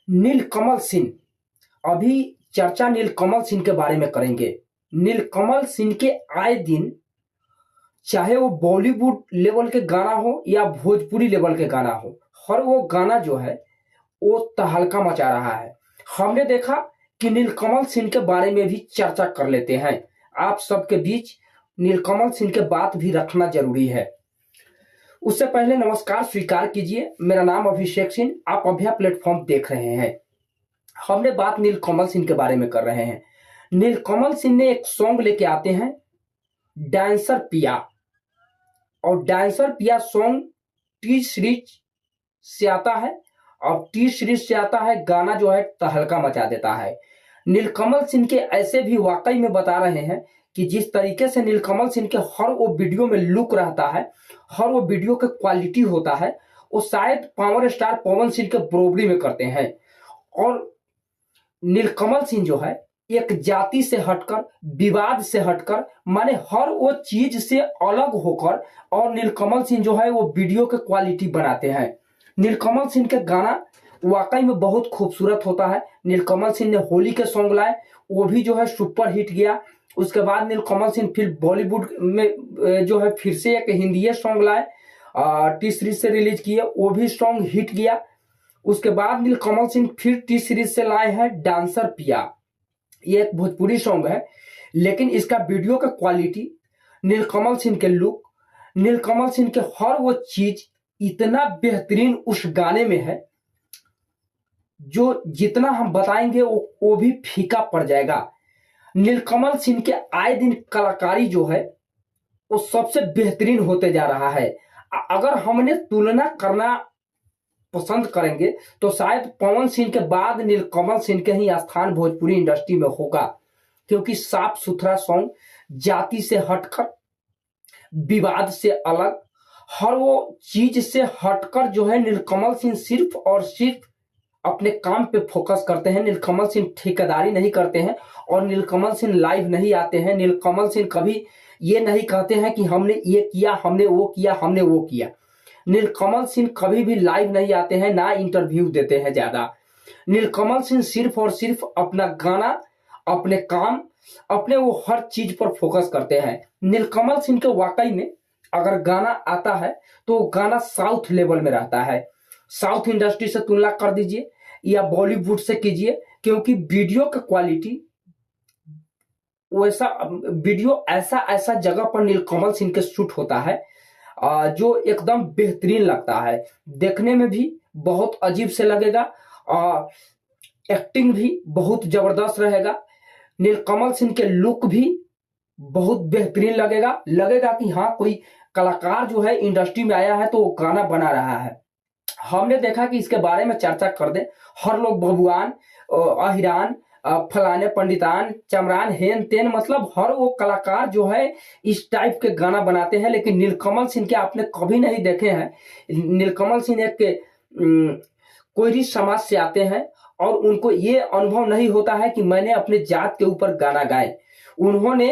नीलकमल सिंह। अभी चर्चा नीलकमल सिंह के बारे में करेंगे। नीलकमल सिंह के आए दिन, चाहे वो बॉलीवुड लेवल के गाना हो या भोजपुरी लेवल के गाना हो, हर वो गाना जो है वो तहलका मचा रहा है। हमने देखा कि नीलकमल सिंह के बारे में भी चर्चा कर लेते हैं। आप सबके बीच नीलकमल सिंह के बात भी रखना जरूरी है। उससे पहले नमस्कार स्वीकार कीजिए। मेरा नाम अभिषेक सिंह, आप अभ्या प्लेटफॉर्म देख रहे हैं। हमने बात नीलकमल सिंह के बारे में कर रहे हैं। नीलकमल सिंह ने एक सॉन्ग लेके आते हैं, डांसर पिया। और डांसर पिया सॉन्ग टी सीरीज से आता है, और टी सीरीज से आता है गाना जो है तहलका मचा देता है। नीलकमल सिंह के ऐसे भी वाकई में बता रहे हैं कि जिस तरीके से नीलकमल सिंह के हर वो वीडियो में लुक रहता है, हर वो वीडियो का क्वालिटी होता है, वो शायद पावर स्टार पवन सिंह के बरोबरी में करते हैं। और नीलकमल सिंह जो है एक जाति से हटकर, विवाद से हटकर, माने हर वो चीज से अलग होकर, और नीलकमल सिंह जो है वो वीडियो के क्वालिटी बनाते हैं। नीलकमल सिंह के गाना वाकई में बहुत खूबसूरत होता है। नीलकमल सिंह ने होली के सॉन्ग लाए, वो भी जो है सुपर हिट गया। उसके बाद नीलकमल सिंह फिर बॉलीवुड में जो है फिर से एक हिंदी सॉन्ग लाए, टी सीरीज से रिलीज किए, वो भी सॉन्ग हिट गया। उसके बाद नीलकमल सिंह फिर टी सीरीज से लाए हैं डांसर पिया। ये एक भोजपुरी सॉन्ग है, लेकिन इसका वीडियो का क्वालिटी, नीलकमल सिंह के लुक, नीलकमल सिंह के हर वो चीज इतना बेहतरीन उस गाने में है, जो जितना हम बताएंगे वो भी फीका पड़ जाएगा। नीलकमल सिंह के आए दिन कलाकारी जो है वो सबसे बेहतरीन होते जा रहा है। अगर हमने तुलना करना पसंद करेंगे तो शायद पवन सिंह के बाद नीलकमल सिंह के ही स्थान भोजपुरी इंडस्ट्री में होगा, क्योंकि साफ सुथरा सॉन्ग, जाति से हटकर, विवाद से अलग, हर वो चीज से हटकर जो है नीलकमल सिंह सिर्फ और सिर्फ अपने काम पे फोकस करते हैं। नीलकमल सिंह ठेकेदारी नहीं करते हैं, और नीलकमल सिंह लाइव नहीं आते हैं। नीलकमल सिंह कभी ये नहीं कहते हैं कि हमने ये किया, हमने वो किया, हमने वो किया। नीलकमल सिंह कभी भी लाइव नहीं आते हैं, ना इंटरव्यू देते हैं ज्यादा। नीलकमल सिंह सिर्फ और सिर्फ अपना गाना, अपने काम, अपने वो हर चीज पर फोकस करते हैं। नीलकमल सिंह के वाकई में अगर गाना आता है तो गाना साउथ लेवल में रहता है। साउथ इंडस्ट्री से तुलना कर दीजिए या बॉलीवुड से कीजिए, क्योंकि वीडियो का क्वालिटी वैसा, वीडियो ऐसा ऐसा जगह पर नीलकमल सिंह के शूट होता है जो एकदम बेहतरीन लगता है। देखने में भी बहुत अजीब से लगेगा, एक्टिंग भी बहुत जबरदस्त रहेगा। नीलकमल सिंह के लुक भी बहुत बेहतरीन लगेगा कि हाँ, कोई कलाकार जो है इंडस्ट्री में आया है तो वो गाना बना रहा है। हमने देखा कि इसके बारे में चर्चा कर दे, हर लोग बबुआन, अहिरान, फलाने पंडितान, चमरान, हेन तेन, मतलब हर वो कलाकार जो है इस टाइप के गाना बनाते हैं। लेकिन नीलकमल सिंह के आपने कभी नहीं देखे हैं। नीलकमल सिंह एक कोयरी समाज से आते हैं, और उनको ये अनुभव नहीं होता है कि मैंने अपने जात के ऊपर गाना गाए। उन्होंने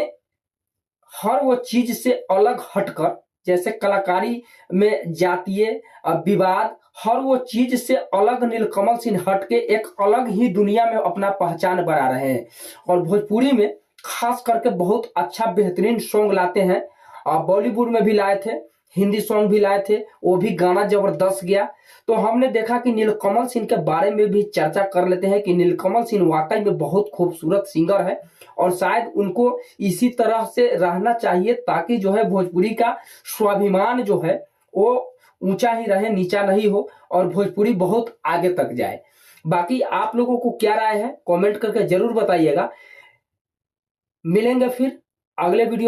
हर वो चीज से अलग हटकर, जैसे कलाकारी में जातीय विवाद, हर वो चीज से अलग नीलकमल सिंह हटके एक अलग ही दुनिया में अपना पहचान बना रहे हैं। और भोजपुरी में खास करके बहुत अच्छा बेहतरीन सॉन्ग लाते हैं। बॉलीवुड में भी लाए थे, हिंदी सॉन्ग भी लाए थे, वो भी गाना जबरदस्त गया। तो हमने देखा कि नीलकमल सिंह के बारे में भी चर्चा कर लेते हैं कि नीलकमल सिंह वाकई में बहुत खूबसूरत सिंगर है, और शायद उनको इसी तरह से रहना चाहिए, ताकि जो है भोजपुरी का स्वाभिमान जो है वो ऊंचा ही रहे, नीचा नहीं हो, और भोजपुरी बहुत आगे तक जाए। बाकी आप लोगों को क्या राय है कमेंट करके जरूर बताइएगा। मिलेंगे फिर अगले वीडियो।